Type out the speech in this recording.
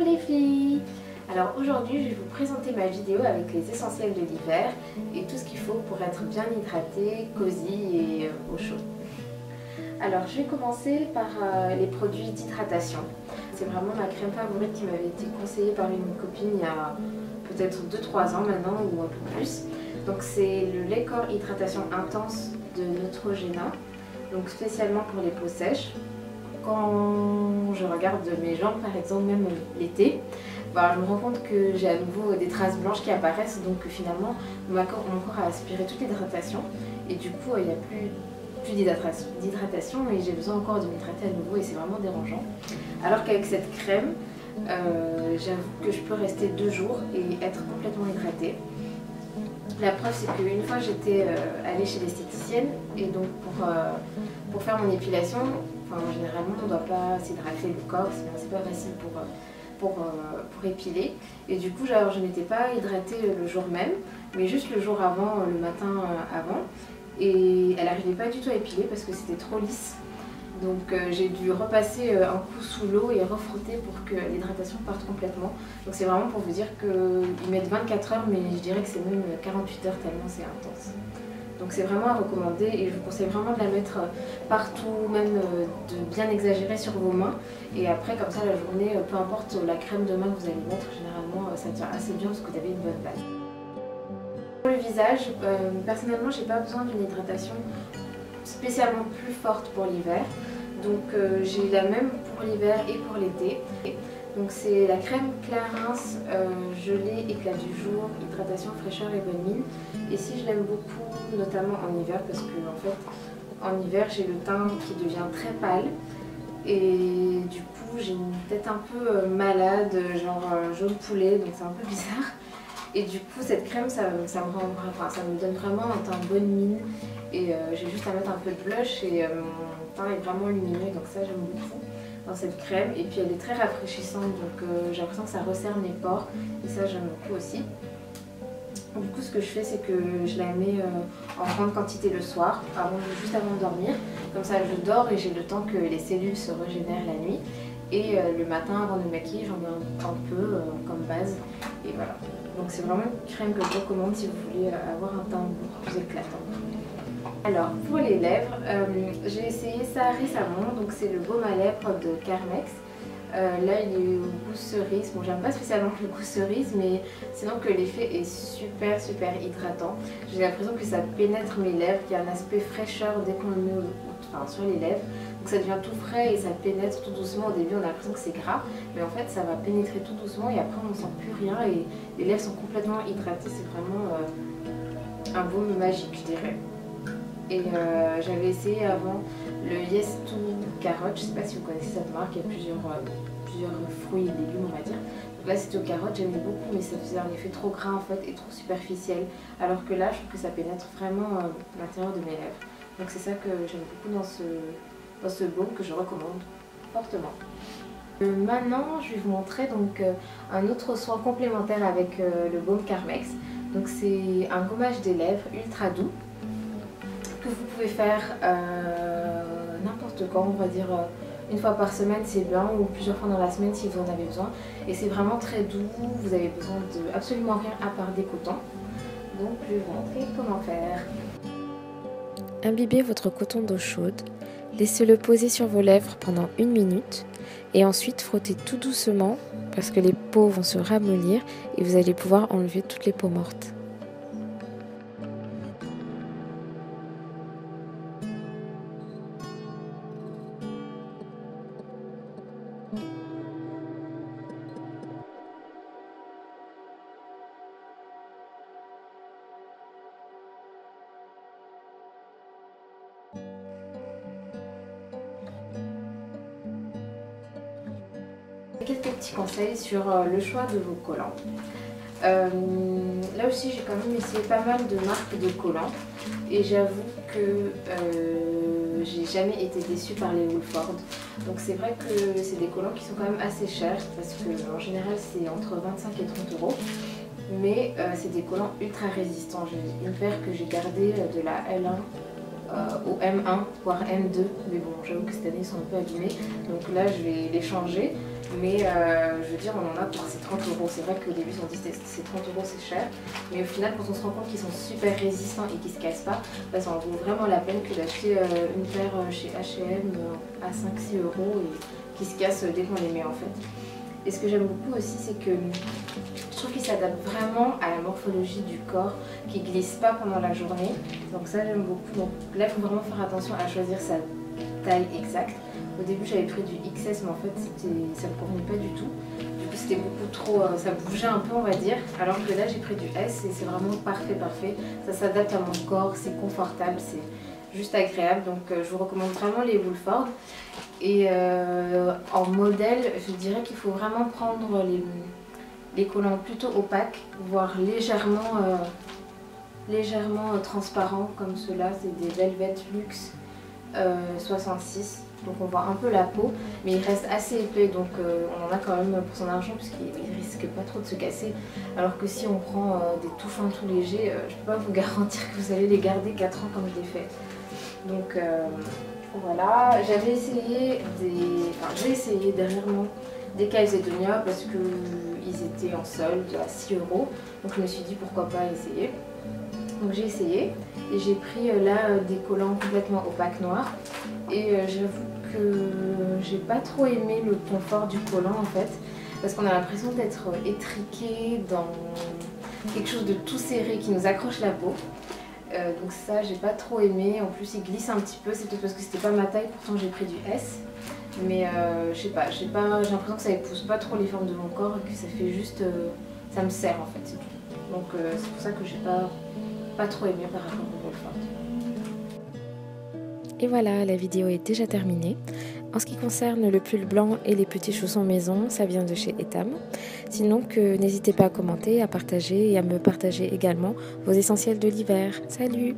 les filles! Alors aujourd'hui je vais vous présenter ma vidéo avec les essentiels de l'hiver et tout ce qu'il faut pour être bien hydraté, cosy et au chaud. Alors je vais commencer par les produits d'hydratation. C'est vraiment ma crème favorite qui m'avait été conseillée par une copine il y a peut-être 2-3 ans maintenant ou un peu plus. Donc c'est le lait corps hydratation intense de Neutrogena, donc spécialement pour les peaux sèches. Quand je regarde mes jambes par exemple, même l'été, je me rends compte que j'ai à nouveau des traces blanches qui apparaissent, donc finalement mon corps a aspiré toute l'hydratation et du coup il n'y a plus d'hydratation et j'ai besoin encore de m'hydrater à nouveau et c'est vraiment dérangeant. Alors qu'avec cette crème, j'avoue que je peux rester 2 jours et être complètement hydratée. La preuve c'est qu'une fois j'étais allée chez l'esthéticienne et donc pour faire mon épilation, généralement on ne doit pas s'hydrater le corps, c'est pas facile pour épiler et du coup je n'étais pas hydratée le jour même mais juste le jour avant, le matin avant, et elle n'arrivait pas du tout à épiler parce que c'était trop lisse. Donc j'ai dû repasser un coup sous l'eau et refrotter pour que l'hydratation parte complètement. Donc c'est vraiment pour vous dire qu'ils mettent 24 heures mais je dirais que c'est même 48 heures tellement c'est intense. Donc c'est vraiment à recommander et je vous conseille vraiment de la mettre partout, même de bien exagérer sur vos mains. Et après comme ça la journée, peu importe la crème de main que vous allez mettre, généralement ça tient assez bien parce que vous avez une bonne base. Pour le visage, personnellement j'ai pas besoin d'une hydratation spécialement plus forte pour l'hiver. Donc j'ai la même pour l'hiver et pour l'été. Donc c'est la crème Clarins gelée éclat du jour, hydratation, fraîcheur et bonne mine. Et si je l'aime beaucoup, notamment en hiver, parce que en fait en hiver j'ai le teint qui devient très pâle et du coup j'ai une tête un peu malade, genre jaune poulet, donc c'est un peu bizarre. Et du coup cette crème ça me donne vraiment un teint bonne mine et j'ai juste à mettre un peu de blush et mon teint est vraiment lumineux, donc ça j'aime beaucoup dans cette crème. Et puis elle est très rafraîchissante, donc j'ai l'impression que ça resserre mes pores et ça j'aime beaucoup aussi. Du coup ce que je fais c'est que je la mets en grande quantité le soir, juste avant de dormir. Comme ça je dors et j'ai le temps que les cellules se régénèrent la nuit. Et le matin avant de me maquiller j'en mets un peu comme base et voilà. Donc c'est vraiment une crème que je recommande si vous voulez avoir un teint beaucoup plus éclatant. Alors pour les lèvres, j'ai essayé ça récemment, donc c'est le baume à lèvres de Carmex. Là il est au goût cerise, bon j'aime pas spécialement le goût cerise mais sinon que l'effet est super hydratant. J'ai l'impression que ça pénètre mes lèvres, qu'il y a un aspect fraîcheur dès qu'on le met sur les lèvres. Donc ça devient tout frais et ça pénètre tout doucement. Au début on a l'impression que c'est gras mais en fait ça va pénétrer tout doucement et après on ne sent plus rien et les lèvres sont complètement hydratées. C'est vraiment un baume magique je dirais. Et j'avais essayé avant le Yes To Carotte, je ne sais pas si vous connaissez cette marque, il y a plusieurs fruits et légumes on va dire. Donc là c'était aux carottes, j'aimais beaucoup mais ça faisait un effet trop gras en fait et trop superficiel. Alors que là je trouve que ça pénètre vraiment l'intérieur de mes lèvres. Donc c'est ça que j'aime beaucoup dans ce baume que je recommande fortement. Maintenant je vais vous montrer donc un autre soin complémentaire avec le baume Carmex. Donc c'est un gommage des lèvres ultra doux que vous pouvez faire n'importe quand, on va dire une fois par semaine c'est bien ou plusieurs fois dans la semaine si vous en avez besoin. Et c'est vraiment très doux, vous avez besoin de absolument rien à part des cotons. Donc je vais vous montrer comment faire. Imbibez votre coton d'eau chaude, laissez-le poser sur vos lèvres pendant 1 minute et ensuite frottez tout doucement parce que les peaux vont se ramollir et vous allez pouvoir enlever toutes les peaux mortes. Quelques petits conseils sur le choix de vos collants. Là aussi j'ai quand même essayé pas mal de marques de collants et j'avoue que j'ai jamais été déçue par les Woolford. Donc c'est vrai que c'est des collants qui sont quand même assez chers parce que en général c'est entre 25 et 30 euros. Mais c'est des collants ultra résistants. J'ai une paire que j'ai gardée de la L1 au M1 voire M2, mais bon j'avoue que cette année ils sont un peu abîmés donc là je vais les changer. Mais je veux dire, on en a pour ces 30 euros. C'est vrai qu'au début, on dit que c'est 30 euros, c'est cher. Mais au final, quand on se rend compte qu'ils sont super résistants et qu'ils ne se cassent pas, bah, ça en vaut vraiment la peine que d'acheter une paire chez H&M à 5-6 euros et qui se cassent dès qu'on les met en fait. Et ce que j'aime beaucoup aussi, c'est que je trouve qu'ils s'adaptent vraiment à la morphologie du corps, qui ne glisse pas pendant la journée. Donc ça, j'aime beaucoup. Donc là, il faut vraiment faire attention à choisir sa taille exacte. Au début, j'avais pris du XS, mais en fait, ça ne me convenait pas du tout. Du coup, c'était beaucoup trop, ça bougeait un peu, on va dire. Alors que là, j'ai pris du S et c'est vraiment parfait, parfait. Ça s'adapte à mon corps, c'est confortable, c'est juste agréable. Donc, je vous recommande vraiment les Woolford. Et en modèle, je dirais qu'il faut vraiment prendre les collants plutôt opaques, voire légèrement transparents, comme ceux-là. C'est des Velvet Luxe 66. Donc on voit un peu la peau, mais il reste assez épais, donc on en a quand même pour son argent puisqu'il ne risque pas trop de se casser. Alors que si on prend des tout fins tout légers, je ne peux pas vous garantir que vous allez les garder 4 ans comme je l'ai fait. Donc voilà, j'ai essayé dernièrement des Calzedonia parce qu'ils étaient en solde à 6 euros. Donc je me suis dit pourquoi pas essayer. Donc j'ai essayé et j'ai pris là des collants complètement opaques noirs. Et j'avoue que j'ai pas trop aimé le confort du collant en fait, parce qu'on a l'impression d'être étriqué dans quelque chose de tout serré qui nous accroche la peau. Donc ça j'ai pas trop aimé, en plus il glisse un petit peu, c'est peut-être parce que c'était pas ma taille, pourtant j'ai pris du S. Mais je sais pas, j'ai l'impression que ça épouse pas trop les formes de mon corps et que ça fait juste, ça me serre en fait, c'est tout. Donc c'est pour ça que j'ai pas trop aimé par rapport au Woolford. Et voilà, la vidéo est déjà terminée. En ce qui concerne le pull blanc et les petits chaussons maison, ça vient de chez Etam. Sinon, n'hésitez pas à commenter, à partager et à me partager également vos essentiels de l'hiver. Salut!